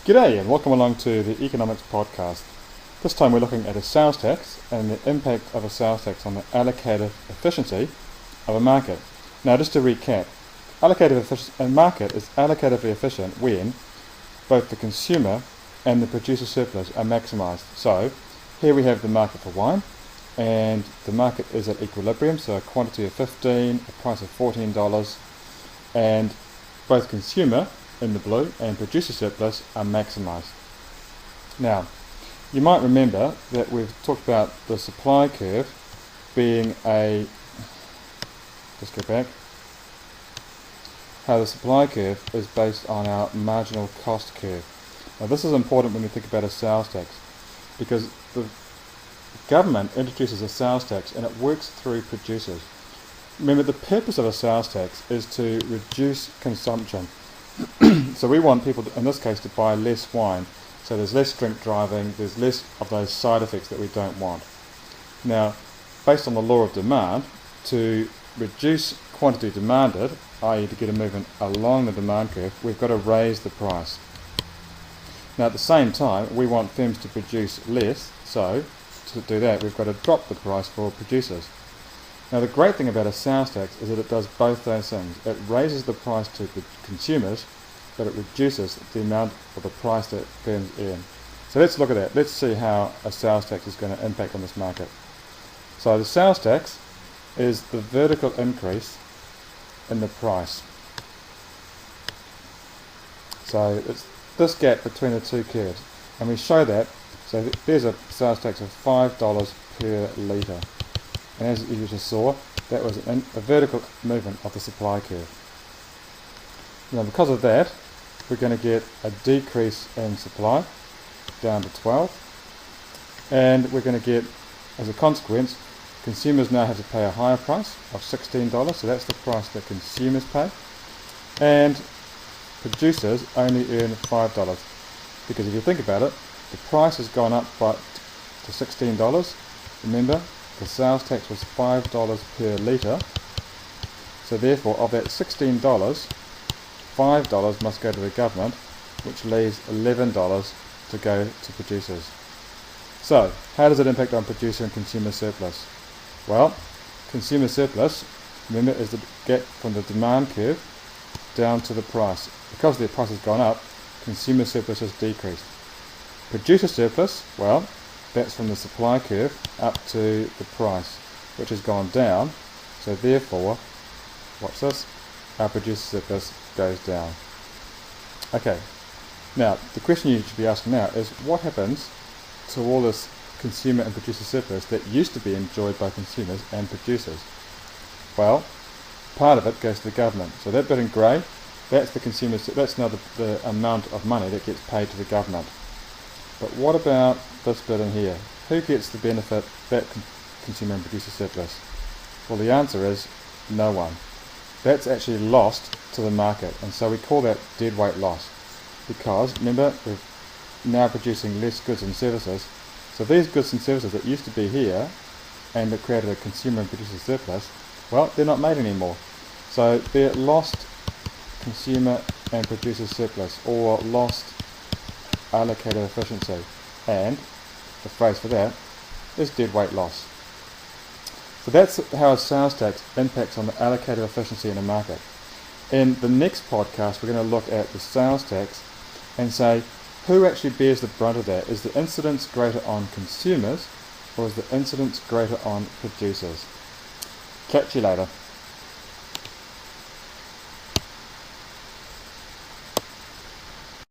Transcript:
G'day and welcome along to the Economics Podcast. This time we're looking at a sales tax and the impact of a sales tax on the allocative efficiency of a market. Now just to recap, a market is allocatively efficient when both the consumer and the producer surplus are maximised. So here we have the market for wine, and the market is at equilibrium, so a quantity of 15, a price of $14, and both consumer in the blue and producer surplus are maximised. Now, you might remember that we've talked about the supply curve being how the supply curve is based on our marginal cost curve. Now this is important when we think about a sales tax, because the government introduces a sales tax and it works through producers. Remember, the purpose of a sales tax is to reduce consumption. So we want people, in this case, to buy less wine. So there's less drink driving, there's less of those side effects that we don't want. Now, based on the law of demand, to reduce quantity demanded, i.e. to get a movement along the demand curve, we've got to raise the price. Now at the same time, we want firms to produce less, so to do that we've got to drop the price for producers. Now the great thing about a sales tax is that it does both those things. It raises the price to the consumers, but it reduces the amount of the price that firms earn. So let's look at that. Let's see how a sales tax is going to impact on this market. So the sales tax is the vertical increase in the price. So it's this gap between the two curves, and we show that. So there's a sales tax of $5 per litre. And as you just saw, that was a vertical movement of the supply curve. Now because of that, we're going to get a decrease in supply down to 12, and we're going to get, as a consequence, consumers now have to pay a higher price of $16, so that's the price that consumers pay, and producers only earn $5, because if you think about it, the price has gone up to $16. Remember, the sales tax was $5 per litre, so therefore of that $16, $5 must go to the government, which leaves $11 to go to producers. So, how does it impact on producer and consumer surplus? Well, consumer surplus, remember, is the gap from the demand curve down to the price. Because the price has gone up, consumer surplus has decreased. Producer surplus, well, that's from the supply curve up to the price, which has gone down, so therefore, watch this, our producer surplus goes down. Okay, now the question you should be asking now is, what happens to all this consumer and producer surplus that used to be enjoyed by consumers and producers? Well, part of it goes to the government. So that bit in grey, that's the consumer, that's now the amount of money that gets paid to the government. But what about this bit in here? Who gets the benefit, that consumer and producer surplus? Well, the answer is no one. That's actually lost to the market, and so we call that deadweight loss, because remember, we're now producing less goods and services, so these goods and services that used to be here and that created a consumer and producer surplus, well, they're not made anymore. So they're lost consumer and producer surplus, or lost allocated efficiency, and the phrase for that is deadweight loss. So that's how a sales tax impacts on the allocated efficiency in a market. In the next podcast, we're going to look at the sales tax and say, who actually bears the brunt of that? Is the incidence greater on consumers, or is the incidence greater on producers? Catch you later.